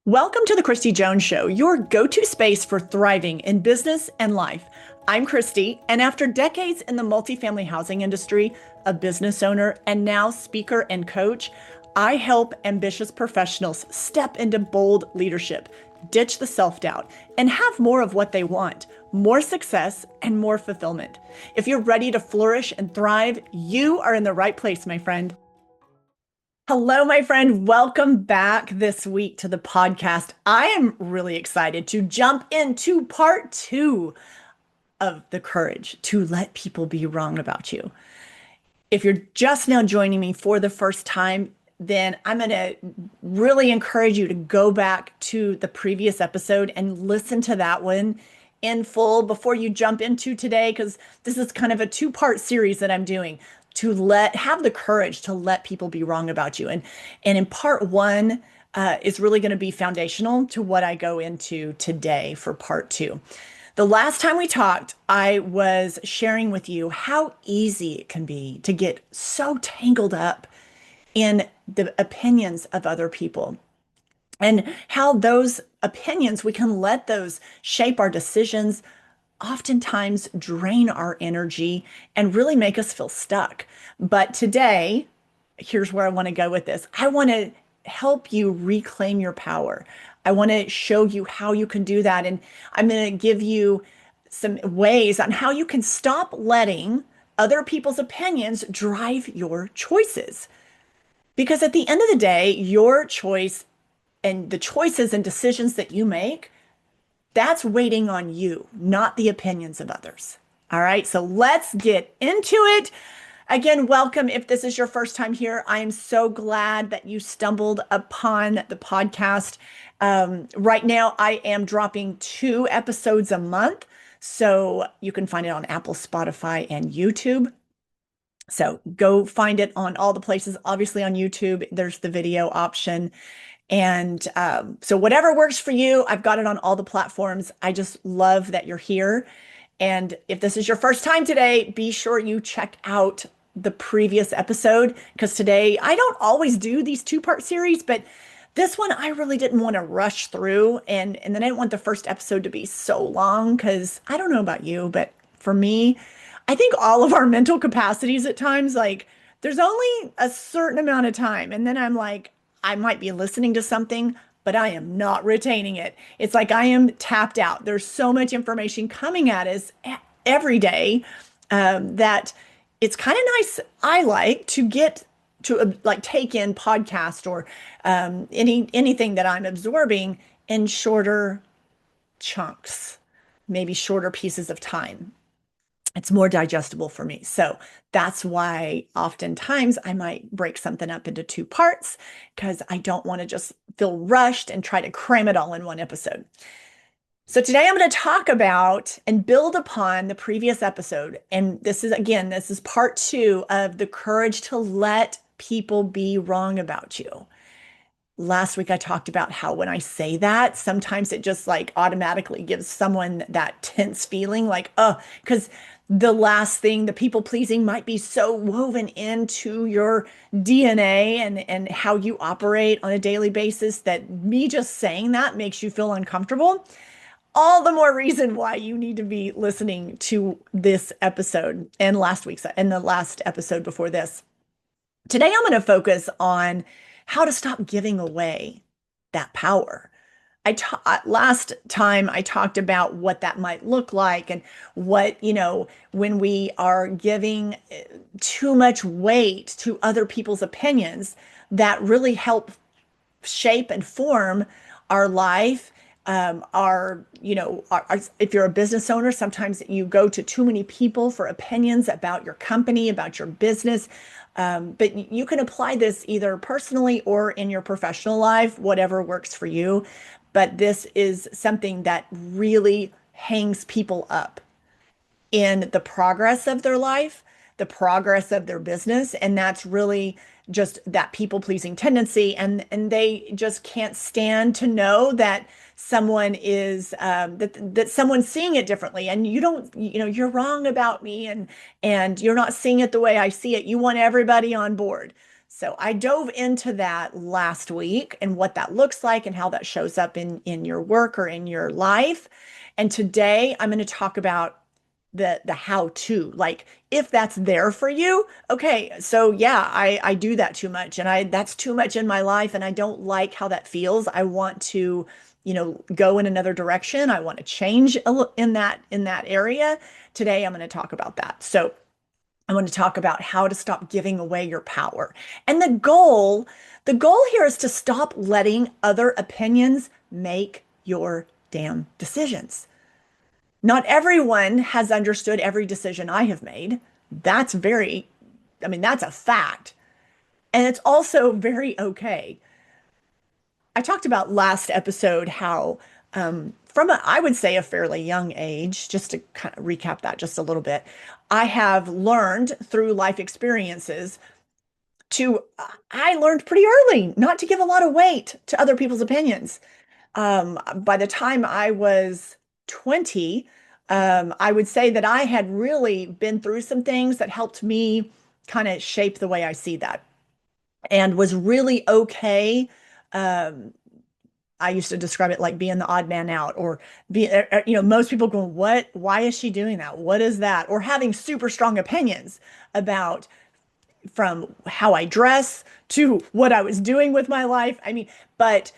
Welcome to the Christy Jones Show, your go-to space for thriving in business and life. I'm Christy, and after decades in the multifamily housing industry, a business owner, and now speaker and coach, I help ambitious professionals step into bold leadership, ditch the self-doubt, and have more of what they want, more success and more fulfillment. If you're ready to flourish and thrive, you are in the right place, my friend. Hello, my friend. Welcome back this week to the podcast. I am really excited to jump into part two of the courage to let people be wrong about you. If you're just now joining me for the first time, then I'm going to really encourage you to go back to the previous episode and listen to that one in full before you jump into today, because this is kind of a two-part series that I'm doing to have the courage to let people be wrong about you. And in part one is really going to be foundational to what I go into today for part two. The last time we talked, I was sharing with you how easy it can be to get so tangled up in the opinions of other people, and how those opinions, we can let those shape our decisions, oftentimes drain our energy and really make us feel stuck. But today, here's where I want to go with this. I want to help you reclaim your power. I want to show you how you can do that. And I'm going to give you some ways on how you can stop letting other people's opinions drive your choices. Because at the end of the day, your choice and the choices and decisions that you make, that's waiting on you, not the opinions of others. All right, so let's get into it. Again, welcome. If this is your first time here, I am so glad that you stumbled upon the podcast. Right now, I am dropping 2 episodes a month, so you can find it on Apple, Spotify, and YouTube. So go find it on all the places. Obviously on YouTube, there's the video option. And so whatever works for you, I've got it on all the platforms. I just love that you're here. And if this is your first time today, be sure you check out the previous episode, because today I don't always do these 2-part series, but this one I really didn't want to rush through. And then I didn't want the first episode to be so long, because I don't know about you, but for me, I think all of our mental capacities at times, like there's only a certain amount of time. And then I'm like, I might be listening to something, but I am not retaining it. It's like I am tapped out. There's so much information coming at us every day that it's kind of nice. I like to get to like take in podcast or anything that I'm absorbing in shorter chunks, maybe shorter pieces of time. It's more digestible for me. So that's why oftentimes I might break something up into 2 parts, because I don't want to just feel rushed and try to cram it all in one episode. So today I'm going to talk about and build upon the previous episode. And this is part 2 of the courage to let people be wrong about you. Last week, I talked about how when I say that, sometimes it just like automatically gives someone that tense feeling like, oh, because the last thing, the people pleasing might be so woven into your DNA and how you operate on a daily basis that me just saying that makes you feel uncomfortable. All the more reason why you need to be listening to this episode and the last episode before this. Today, I'm going to focus on how to stop giving away that power. Last time I talked about what that might look like, and what, when we are giving too much weight to other people's opinions that really help shape and form our life. If you're a business owner, sometimes you go to too many people for opinions about your company, about your business. But you can apply this either personally or in your professional life, whatever works for you. But this is something that really hangs people up in the progress of their life, the progress of their business. And that's really just that people-pleasing tendency. And they just can't stand to know that someone is that someone's seeing it differently, and you're wrong about me, and you're not seeing it the way I see it. You want everybody on board. So I dove into that last week and what that looks like and how that shows up in your work or in your life. And today I'm going to talk about the how to, like if that's there for you. Okay, so yeah, I do that too much and I that's too much in my life and I don't like how that feels. I want to, go in another direction. I want to change in that area. Today I'm going to talk about that. So I want to talk about how to stop giving away your power. And the goal here is to stop letting other opinions make your damn decisions. Not everyone has understood every decision I have made. That's that's a fact. And it's also very okay. I talked about last episode how, I would say, a fairly young age, just to kind of recap that just a little bit, I have learned through life experiences I learned pretty early not to give a lot of weight to other people's opinions. By the time I was 20, I would say that I had really been through some things that helped me kind of shape the way I see that and was really okay. Um, I used to describe it like being the odd man out or most people going, what, why is she doing that? What is that? Or having super strong opinions about from how I dress to what I was doing with my life. But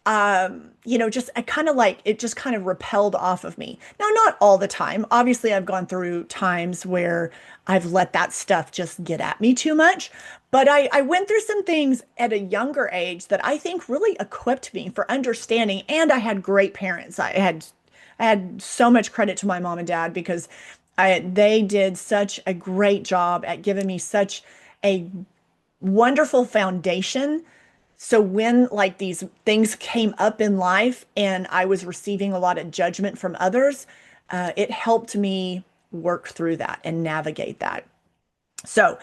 just I kind of like it just kind of repelled off of me. Now, not all the time. Obviously, I've gone through times where I've let that stuff just get at me too much. But I went through some things at a younger age that I think really equipped me for understanding. And I had great parents. I had so much credit to my mom and dad because they did such a great job at giving me such a wonderful foundation. So when like these things came up in life and I was receiving a lot of judgment from others, it helped me work through that and navigate that. So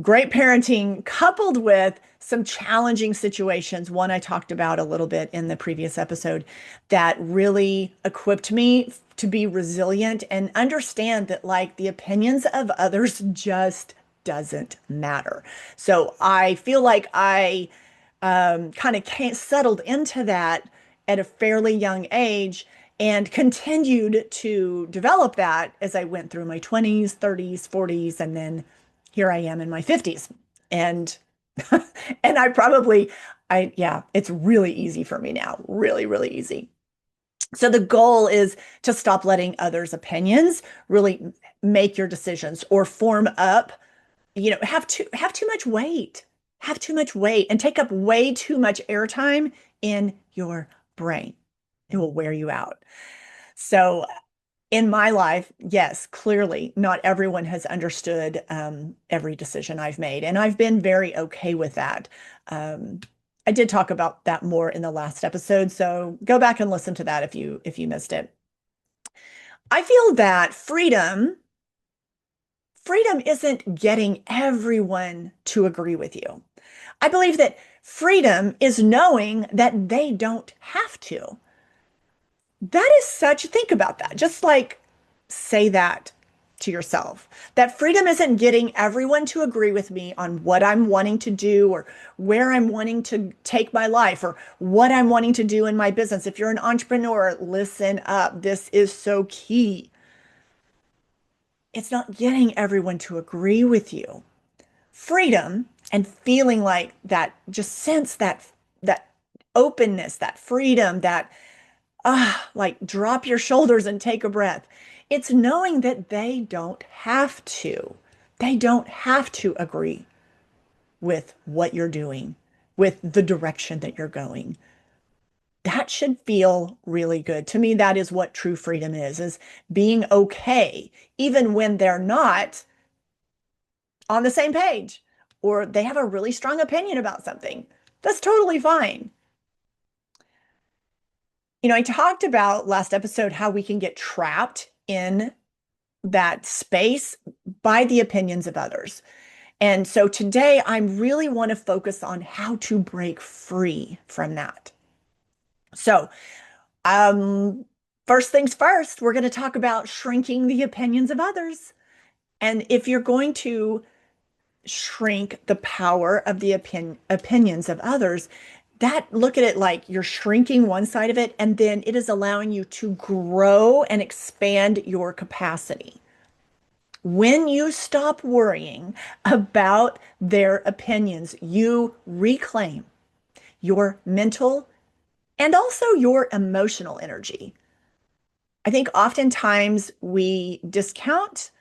great parenting coupled with some challenging situations. One I talked about a little bit in the previous episode that really equipped me to be resilient and understand that like the opinions of others just doesn't matter. So I feel like I kind of settled into that at a fairly young age and continued to develop that as I went through my 20s, 30s, 40s, and then here I am in my 50s. And and yeah, it's really easy for me now. Really, really easy. So the goal is to stop letting others' opinions really make your decisions or form up, have too much weight, have too much weight and take up way too much airtime in your brain. It will wear you out. So in my life, yes, clearly not everyone has understood every decision I've made, and I've been very okay with that. Um, I did talk about that more in the last episode, so go back and listen to that if you missed it. I feel that freedom isn't getting everyone to agree with you. I believe that freedom is knowing that they don't have to. That is think about that. Just like say that to yourself. That freedom isn't getting everyone to agree with me on what I'm wanting to do or where I'm wanting to take my life or what I'm wanting to do in my business. If you're an entrepreneur, listen up. This is so key. It's not getting everyone to agree with you. Freedom and feeling like that, just sense that openness, that freedom, that like drop your shoulders and take a breath. It's knowing that they don't have to. They don't have to agree with what you're doing, with the direction that you're going. That should feel really good. To me, that is what true freedom is being okay, even when they're not on the same page or they have a really strong opinion about something. That's totally fine. I talked about last episode how we can get trapped in that space by the opinions of others. And so today I really want to focus on how to break free from that. So, um, first things first, we're going to talk about shrinking the opinions of others. And if you're going to shrink the power of the opinions of others, that look at it like you're shrinking one side of it, and then it is allowing you to grow and expand your capacity. When you stop worrying about their opinions, you reclaim your mental and also your emotional energy. I think oftentimes we discount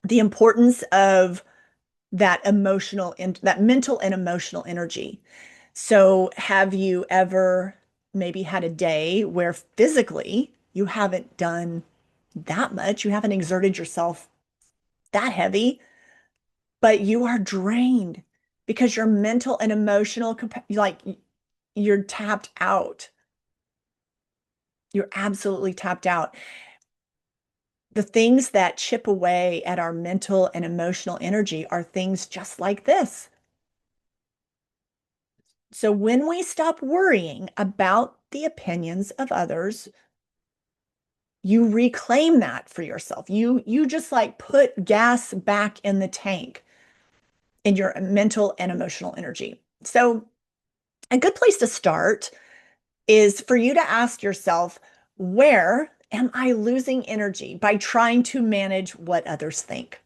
the importance of that mental and emotional energy. So, have you ever maybe had a day where physically you haven't done that much, you haven't exerted yourself that heavy, but you are drained because your mental and emotional, like you're tapped out. You're absolutely tapped out. The things that chip away at our mental and emotional energy are things just like this. So when we stop worrying about the opinions of others, you reclaim that for yourself. You just like put gas back in the tank in your mental and emotional energy. So a good place to start is for you to ask yourself, where am I losing energy by trying to manage what others think?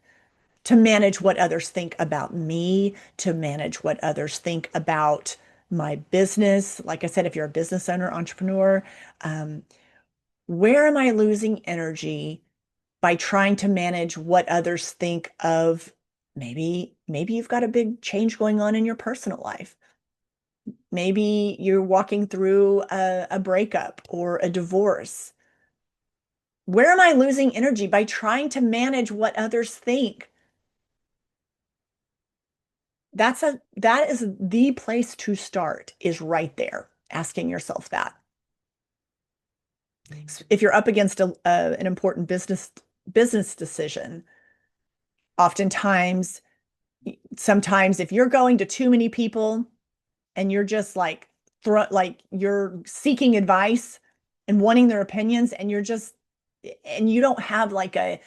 To manage what others think about me, to manage what others think about my business. Like I said, if you're a business owner, entrepreneur, um, where am I losing energy by trying to manage what others think of maybe you've got a big change going on in your personal life. Maybe you're walking through a breakup or a divorce. Where am I losing energy by trying to manage what others think? That is the place to start, is right there, asking yourself that. If you're up against an important business decision, oftentimes, sometimes if you're going to too many people and you're just like you're seeking advice and wanting their opinions, and you don't have like a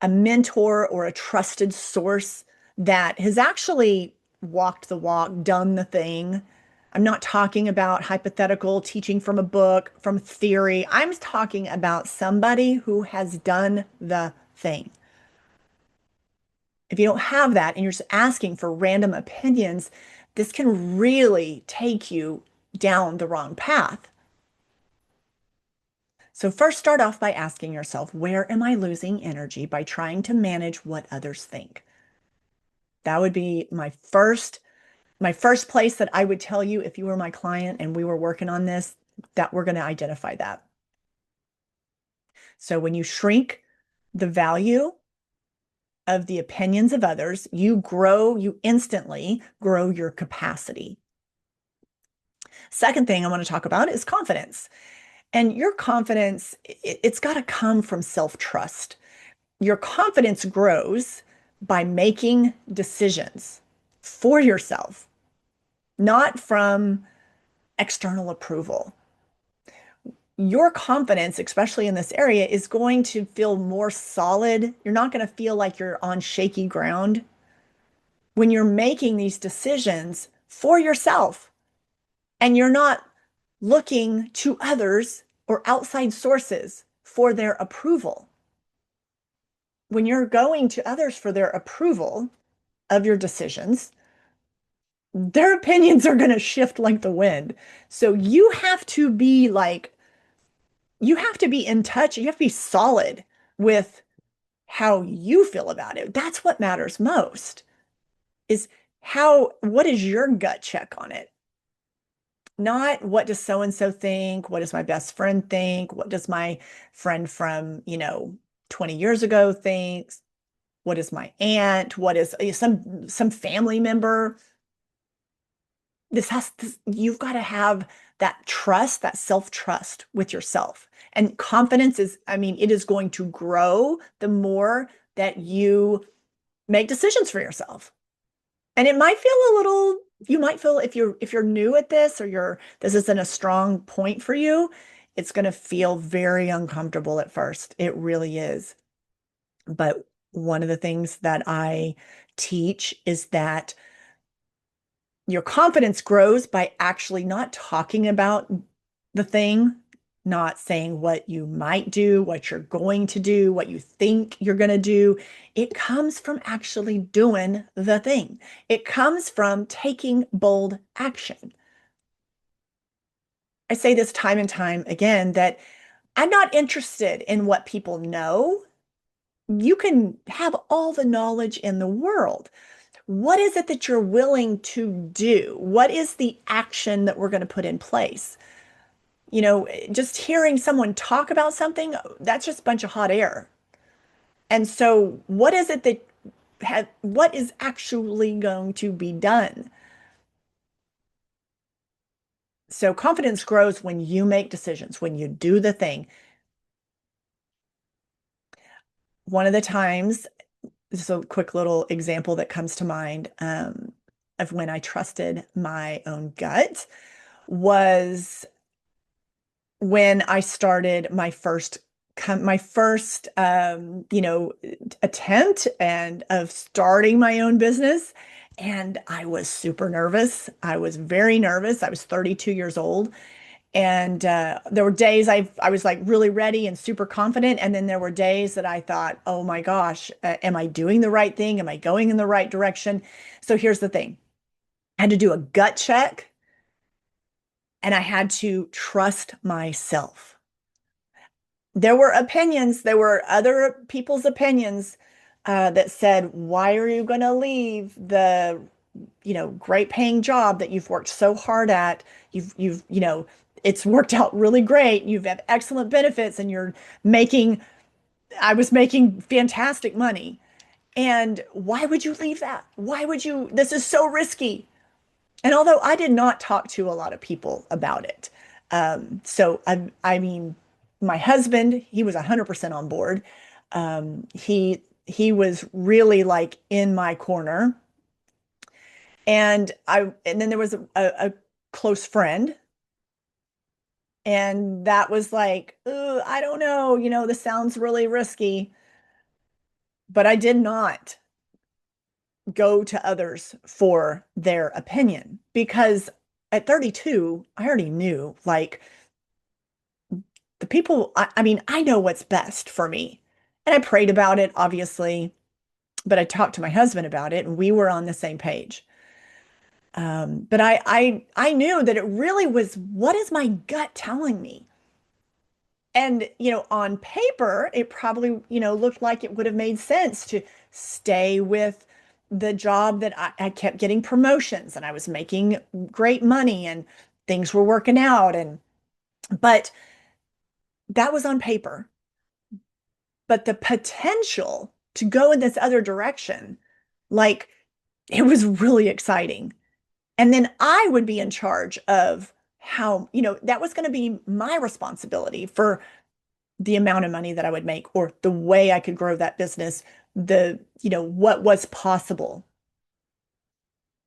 mentor or a trusted source that has actually walked the walk, done the thing. I'm not talking about hypothetical teaching from a book, from theory. I'm talking about somebody who has done the thing. If you don't have that and you're just asking for random opinions, this can really take you down the wrong path. So, first, start off by asking yourself, where am I losing energy by trying to manage what others think? That would be my first place that I would tell you if you were my client and we were working on this, that we're going to identify that. So when you shrink the value of the opinions of others, you instantly grow your capacity. Second thing I want to talk about is confidence. And your confidence, it's got to come from self-trust. Your confidence grows by making decisions for yourself, not from external approval. Your confidence, especially in this area, is going to feel more solid. You're not going to feel like you're on shaky ground when you're making these decisions for yourself and you're not looking to others or outside sources for their approval. When you're going to others for their approval of your decisions, their opinions are going to shift like the wind. So you have to be in touch. You have to be solid with how you feel about it. That's what matters most, is what is your gut check on it? Not what does so and so think? What does my best friend think? What does my friend from, 20 years ago think? What is my aunt? What is some family member? You've got to have that trust, that self-trust with yourself. And confidence is, I mean, it is going to grow the more that you make decisions for yourself. And it might feel you might feel, if you're new at this, or this isn't a strong point for you, it's going to feel very uncomfortable at first. It really is. But one of the things that I teach is that your confidence grows by actually not talking about the thing, not saying what you might do, what you're going to do, what you think you're going to do. It comes from actually doing the thing. It comes from taking bold action. I say this time and time again that I'm not interested in what people know. You can have all the knowledge in the world. What is it that you're willing to do? What is the action that we're going to put in place? Just hearing someone talk about something, that's just a bunch of hot air. And so, what is it that what is actually going to be done? So, confidence grows when you make decisions, when you do the thing. One of the times, just a quick little example that comes to mind of when I trusted my own gut was when I started my first attempt and of starting my own business. And I was super nervous. I was very nervous. I was 32 years old. And there were days I was like really ready and super confident. And then there were days that I thought, oh my gosh, am I doing the right thing? Am I going in the right direction? So here's the thing. I had to do a gut check and I had to trust myself. There were opinions, there were other people's opinions that said, why are you going to leave the, great paying job that you've worked so hard at? It's worked out really great. You've had excellent benefits and I was making fantastic money. And why would you leave that? This is so risky. And although I did not talk to a lot of people about it, I mean, my husband, he was 100% on board. He was really like in my corner, and then there was a close friend, and that was like, "Ooh, I don't know, this sounds really risky," but I did not go to others for their opinion because at 32, I already knew like the people, I mean, I know what's best for me. And I prayed about it, obviously, but I talked to my husband about it and we were on the same page. But I knew that it really was, what is my gut telling me? And, on paper, it probably, looked like it would have made sense to stay with the job that I kept getting promotions and I was making great money and things were working out. But that was on paper. But the potential to go in this other direction, like it was really exciting. And then I would be in charge of how, that was going to be my responsibility for the amount of money that I would make or the way I could grow that business, what was possible,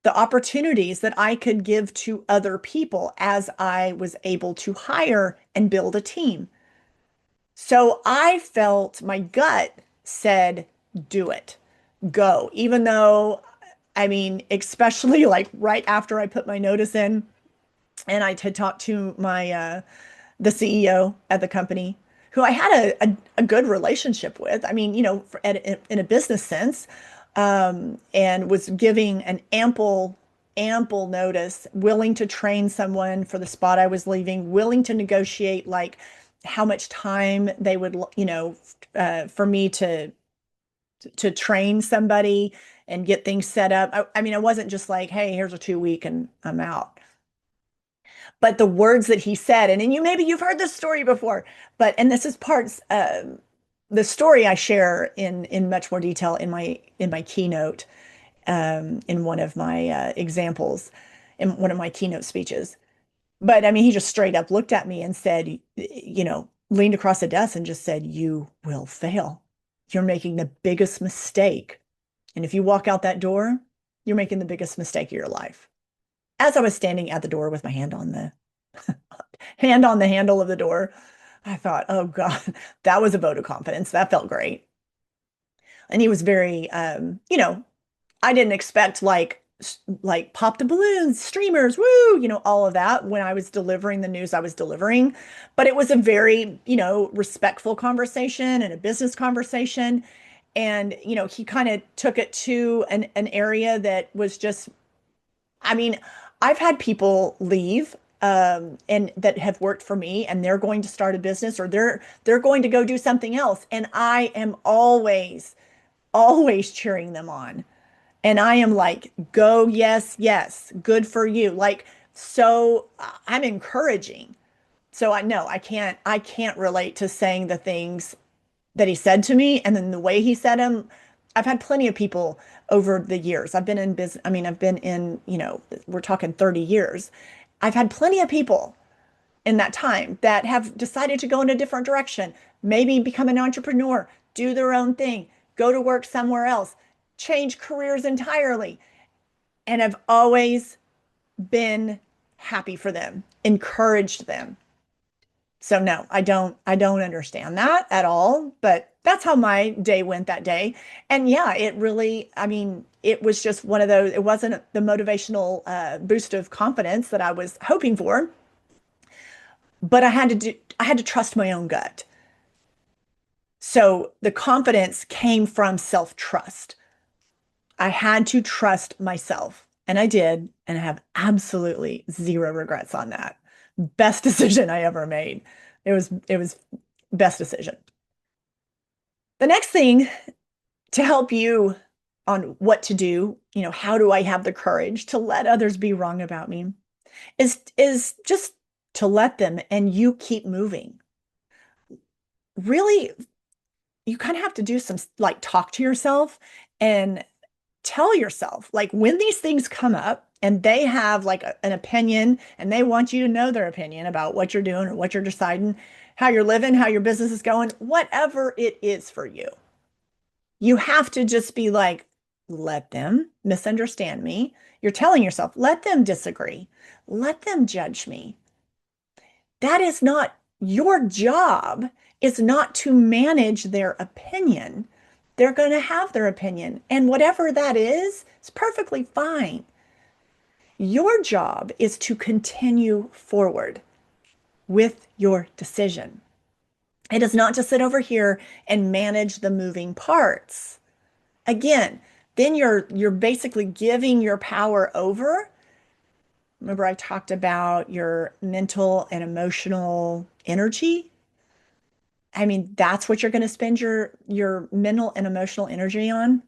the opportunities that I could give to other people as I was able to hire and build a team. So I felt my gut said, do it, go. Even though, I mean, especially like right after I put my notice in and I had talked to the CEO at the company who I had a good relationship with. I mean, in a business sense, and was giving an ample notice, willing to train someone for the spot I was leaving, willing to negotiate like how much time they would, for me to train somebody and get things set up. I mean, I wasn't just like, hey, here's a 2 week and I'm out. But the words that he said, and maybe you've heard this story before, and this is parts the story I share in much more detail in my keynote, in one of my examples, in one of my keynote speeches. But I mean, he just straight up looked at me and said, leaned across the desk and just said, "You will fail. You're making the biggest mistake. And if you walk out that door, you're making the biggest mistake of your life." As I was standing at the door with my hand on the handle of the door, I thought, oh God, that was a vote of confidence. That felt great. And he was very, I didn't expect like pop the balloons, streamers, woo, all of that when I was delivering the news I was delivering. But it was a very, respectful conversation and a business conversation. And, he kind of took it to an area that was just, I mean, I've had people leave and that have worked for me and they're going to start a business or they're going to go do something else. And I am always cheering them on. And I am like, go, yes, yes, good for you. Like, so I'm encouraging. So I know I can't relate to saying the things that he said to me and then the way he said them. I've had plenty of people over the years. I've been in business. I mean, I've been in, we're talking 30 years. I've had plenty of people in that time that have decided to go in a different direction, maybe become an entrepreneur, do their own thing, go to work somewhere else, change careers entirely. And I've always been happy for them, encouraged them. So no, I don't understand that at all, but that's how my day went that day. And yeah, it really, I mean, it was just one of those, it wasn't the motivational boost of confidence that I was hoping for, but I had to trust my own gut. So the confidence came from self-trust. I had to trust myself, and I did, and I have absolutely zero regrets on that. Best decision I ever made. It was best decision. The next thing to help you on what to do, how do I have the courage to let others be wrong about me is just to let them and you keep moving. Really, you kind of have to do some like talk to yourself and tell yourself, like when these things come up and they have like an opinion and they want you to know their opinion about what you're doing or what you're deciding, how you're living, how your business is going, whatever it is for you, you have to just be like, let them misunderstand me. You're telling yourself, let them disagree, let them judge me. That is not your job, is not to manage their opinion. They're going to have their opinion. And whatever that is, it's perfectly fine. Your job is to continue forward with your decision. It is not to sit over here and manage the moving parts. Again, then you're basically giving your power over. Remember I talked about your mental and emotional energy? I mean, that's what you're going to spend your mental and emotional energy on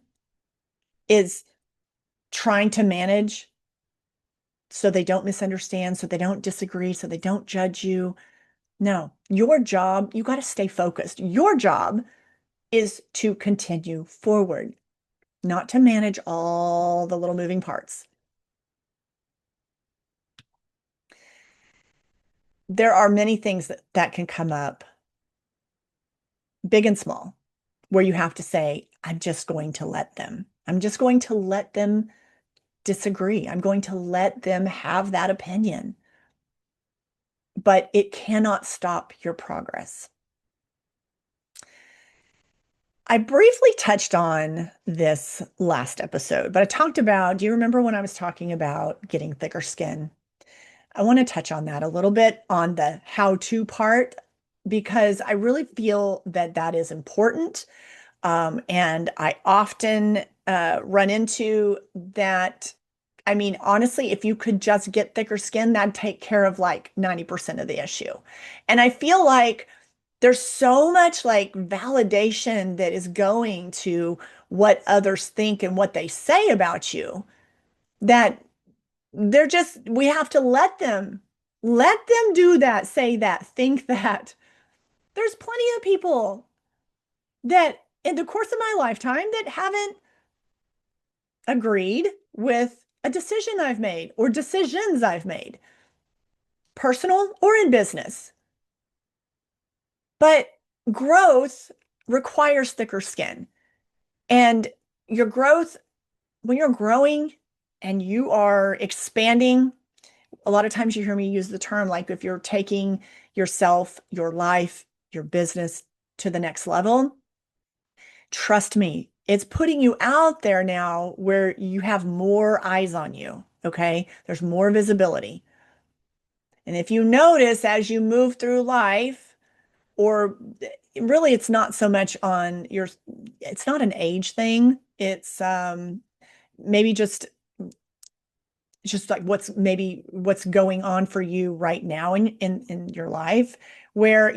is trying to manage so they don't misunderstand, so they don't disagree, so they don't judge you. No, your job, you got to stay focused. Your job is to continue forward, not to manage all the little moving parts. There are many things that can come up, big and small, where you have to say, I'm just going to let them. I'm just going to let them disagree. I'm going to let them have that opinion. But it cannot stop your progress. I briefly touched on this last episode, but I talked about, do you remember when I was talking about getting thicker skin? I want to touch on that a little bit on the how-to part because I really feel that that is important. And I often run into that. I mean, honestly, if you could just get thicker skin, that'd take care of like 90% of the issue. And I feel like there's so much like validation that is going to what others think and what they say about you that we have to let them do that, say that, think that. There's plenty of people that in the course of my lifetime that haven't agreed with a decision I've made or decisions I've made, personal or in business. But growth requires thicker skin. And your growth, when you're growing and you are expanding, a lot of times you hear me use the term like if you're taking yourself, your life, your business to the next level, trust me, It's putting you out there now where you have more eyes on you. Okay. There's more visibility. And if you notice as you move through life, or really it's not so much on your, it's not an age thing. It's maybe just like what's going on for you right now in your life, where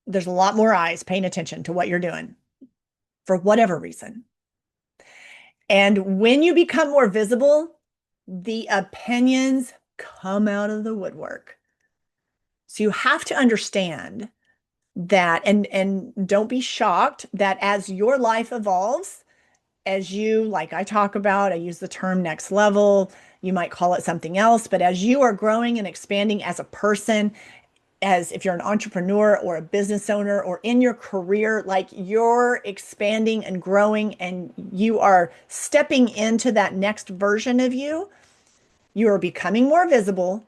there's a lot more eyes paying attention to what you're doing for whatever reason. And when you become more visible, the opinions come out of the woodwork. So you have to understand that, and don't be shocked that as your life evolves, as you, like I talk about, I use the term next level, you might call it something else, but as you are growing and expanding as a person, as if you're an entrepreneur or a business owner or in your career, like you're expanding and growing and you are stepping into that next version of you, you are becoming more visible.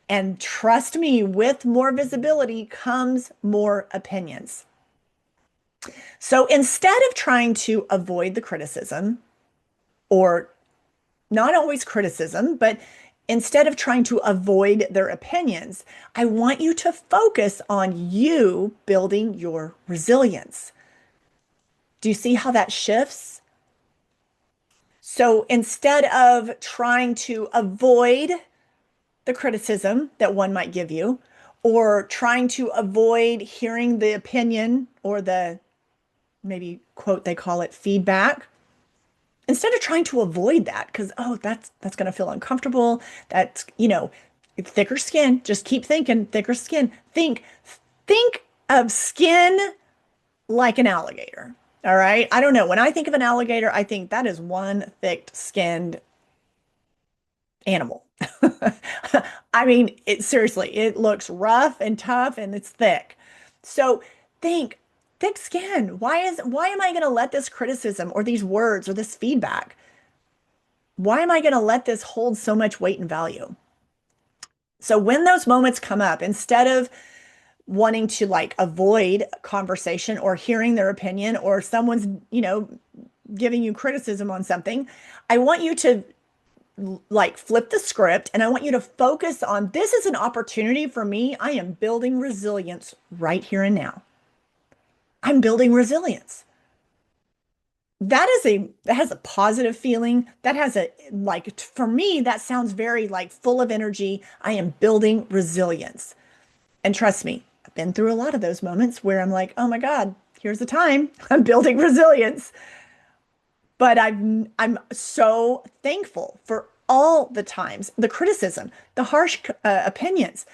And trust me, with more visibility comes more opinions. So instead of trying to avoid the criticism, or not always criticism, but instead of trying to avoid their opinions, I want you to focus on you building your resilience. Do you see how that shifts? So instead of trying to avoid the criticism that one might give you, or trying to avoid hearing the opinion or the, maybe quote, they call it feedback, instead of trying to avoid that, because oh, that's going to feel uncomfortable, that's, thicker skin, just keep thinking thicker skin. Think of skin like an alligator. All right, I don't know, when I think of an alligator, I think that is one thick skinned animal. I mean, it seriously, it looks rough and tough and it's thick. So think thick skin. Why am I going to let this criticism or these words or this feedback, why am I going to let this hold so much weight and value? So when those moments come up, instead of wanting to like avoid conversation or hearing their opinion, or someone's, giving you criticism on something, I want you to like flip the script and I want you to focus on, this is an opportunity for me. I am building resilience right here and now. I'm building resilience. That has a positive feeling. That has a, like, for me, that sounds very like full of energy. I am building resilience. And trust me, I've been through a lot of those moments where I'm like, oh my God, here's the time. I'm building resilience. But I'm so thankful for all the times, the criticism, the harsh opinions.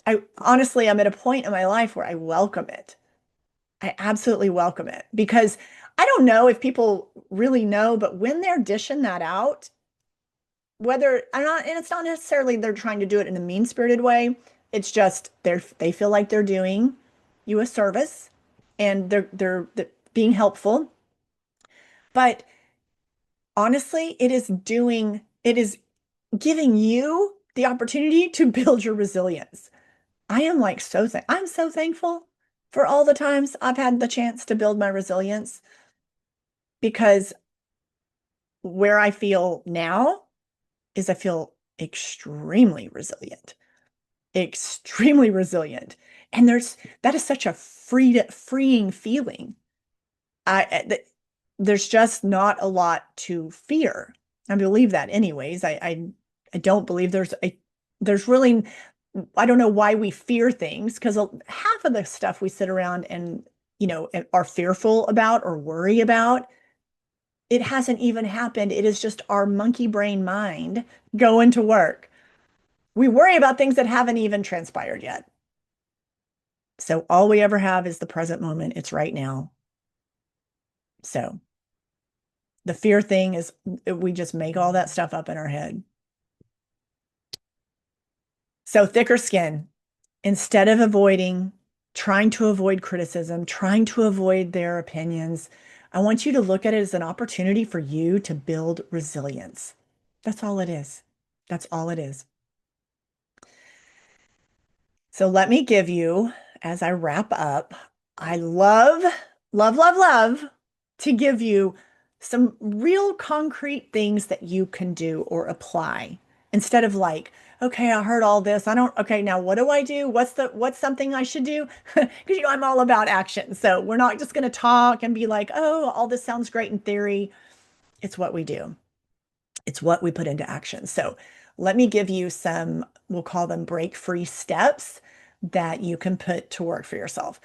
I honestly, I'm at a point in my life where I welcome it. I absolutely welcome it, because I don't know if people really know, but when they're dishing that out, whether I'm not, and it's not necessarily they're trying to do it in a mean-spirited way, it's just they feel like they're doing you a service and they're being helpful. But honestly, it is giving you the opportunity to build your resilience. I am like I'm so thankful for all the times I've had the chance to build my resilience, because where I feel now is I feel extremely resilient, extremely resilient. And that is such a freeing feeling. There's just not a lot to fear. I believe that anyways. I don't believe there's really, I don't know why we fear things, because half of the stuff we sit around and, are fearful about or worry about, it hasn't even happened. It is just our monkey brain mind going to work. We worry about things that haven't even transpired yet. So all we ever have is the present moment. It's right now. So the fear thing is, we just make all that stuff up in our head. So thicker skin, instead of trying to avoid criticism, trying to avoid their opinions, I want you to look at it as an opportunity for you to build resilience. That's all it is. That's all it is. So let me give you, as I wrap up, I love, love, love, love to give you some real concrete things that you can do or apply instead of like, okay, I heard all this. I don't, okay, now what do I do? What's something I should do? Because, I'm all about action. So we're not just going to talk and be like, oh, all this sounds great in theory. It's what we do, it's what we put into action. So let me give you some, we'll call them break-free steps that you can put to work for yourself.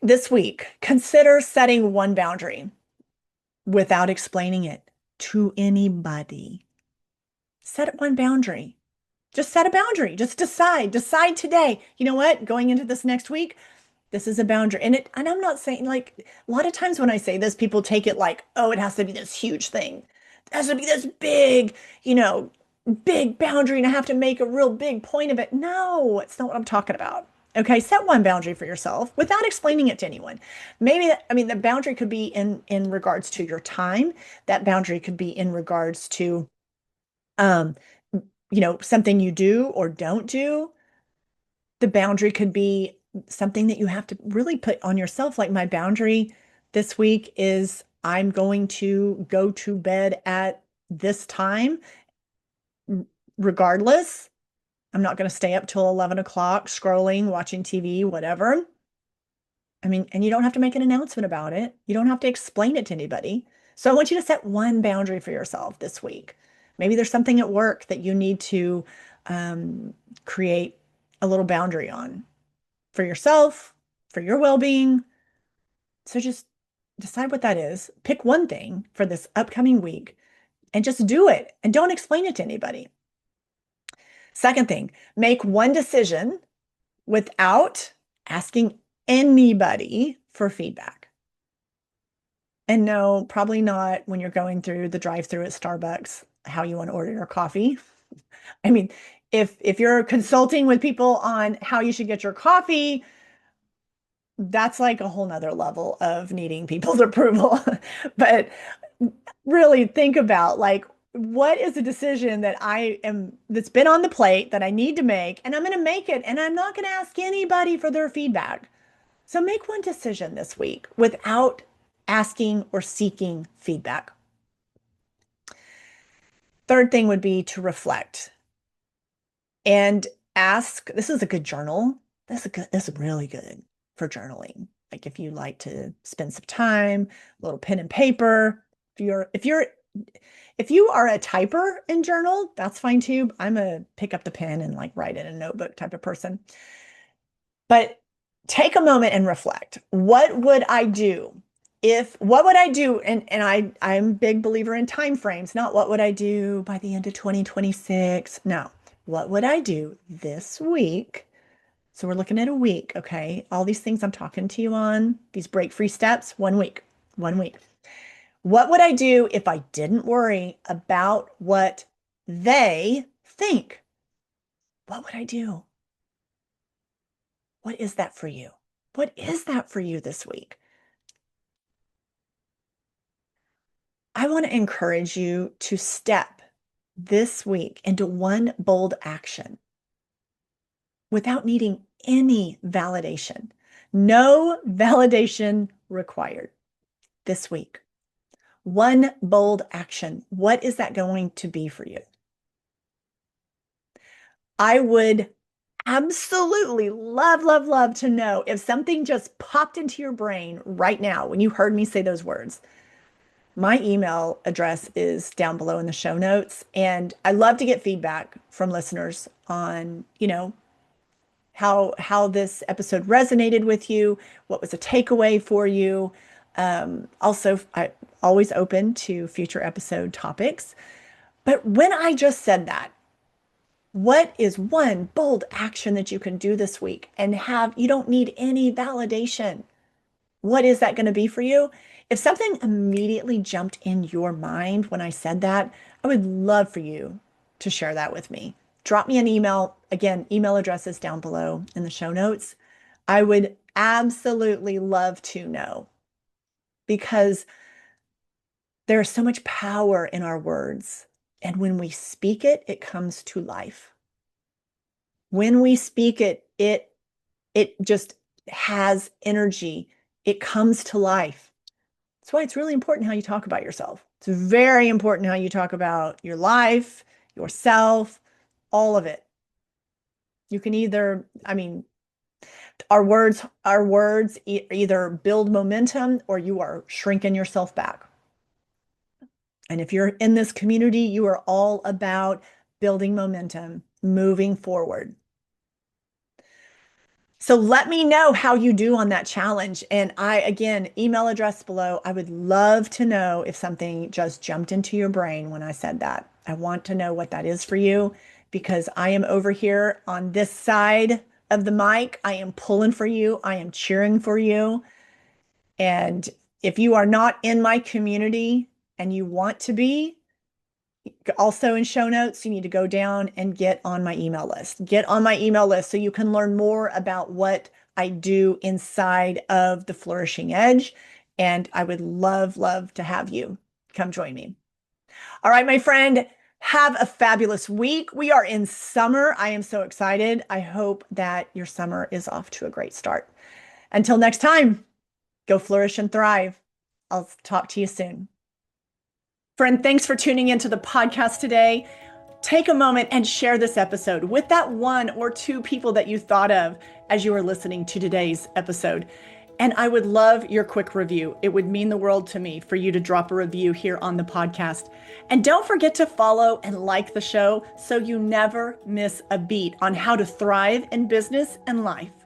This week, consider setting one boundary without explaining it to anybody. Set one boundary. Just set a boundary. Just decide today. You know what? Going into this next week, this is a boundary. And I'm not saying, like, a lot of times when I say this, people take it like, oh, it has to be this huge thing. It has to be this big, big boundary, and I have to make a real big point of it. No, it's not what I'm talking about. Okay, set one boundary for yourself without explaining it to anyone. Maybe, I mean, the boundary could be in regards to your time. That boundary could be in regards to um, something you do or don't do. The boundary could be something that you have to really put on yourself. Like, my boundary this week is I'm going to go to bed at this time, regardless. I'm not going to stay up till 11 o'clock scrolling, watching TV, whatever. I mean, and you don't have to make an announcement about it. You don't have to explain it to anybody. So I want you to set one boundary for yourself this week. Maybe there's something at work that you need to create a little boundary on for yourself, for your well-being. So just decide what that is. Pick one thing for this upcoming week and just do it, and don't explain it to anybody. Second thing, make one decision without asking anybody for feedback. And no, probably not when you're going through the drive-through at Starbucks, how you want to order your coffee. I mean, if you're consulting with people on how you should get your coffee, that's like a whole nother level of needing people's approval. But really think about, like, what is a decision that's been on the plate that I need to make, and I'm going to make it, and I'm not going to ask anybody for their feedback. So make one decision this week without asking or seeking feedback. Third thing would be to reflect and ask. This is a good journal. This is really good for journaling. Like, if you like to spend some time, a little pen and paper. If you are a typer and journal, that's fine too. I'm a pick up the pen and like write in a notebook type of person. But take a moment and reflect. What would I do? What would I do? And I'm a big believer in time frames, not what would I do by the end of 2026. No. What would I do this week? So we're looking at a week, okay? All these things I'm talking to you on, these break-free steps, 1 week. 1 week. What would I do if I didn't worry about what they think? What would I do? What is that for you? What is that for you this week? I want to encourage you to step this week into one bold action without needing any validation. No validation required this week. One bold action. What is that going to be for you? I would absolutely love, love, love to know if something just popped into your brain right now when you heard me say those words. My email address is down below in the show notes, and I love to get feedback from listeners on, how this episode resonated with you, what was a takeaway for you. Also, I always open to future episode topics. But when I just said that, what is one bold action that you can do this week and you don't need any validation? What is that going to be for you? If something immediately jumped in your mind when I said that, I would love for you to share that with me. Drop me an email. Again, email address is down below in the show notes. I would absolutely love to know, because there's so much power in our words. And when we speak it, it comes to life. When we speak it, it just has energy. It comes to life. That's why it's really important how you talk about yourself. It's very important how you talk about your life, yourself, all of it. You can either, our words either build momentum or you are shrinking yourself back. And if you're in this community, you are all about building momentum, moving forward. So let me know how you do on that challenge. And again, email address below. I would love to know if something just jumped into your brain when I said that. I want to know what that is for you because I am over here on this side of the mic. I am pulling for you. I am cheering for you. And if you are not in my community and you want to be, also in show notes, you need to go down and get on my email list. Get on my email list so you can learn more about what I do inside of the Flourishing Edge. And I would love, love to have you come join me. All right, my friend, have a fabulous week. We are in summer. I am so excited. I hope that your summer is off to a great start. Until next time, go flourish and thrive. I'll talk to you soon. Friend, thanks for tuning into the podcast today. Take a moment and share this episode with that one or two people that you thought of as you were listening to today's episode. And I would love your quick review. It would mean the world to me for you to drop a review here on the podcast. And don't forget to follow and like the show so you never miss a beat on how to thrive in business and life.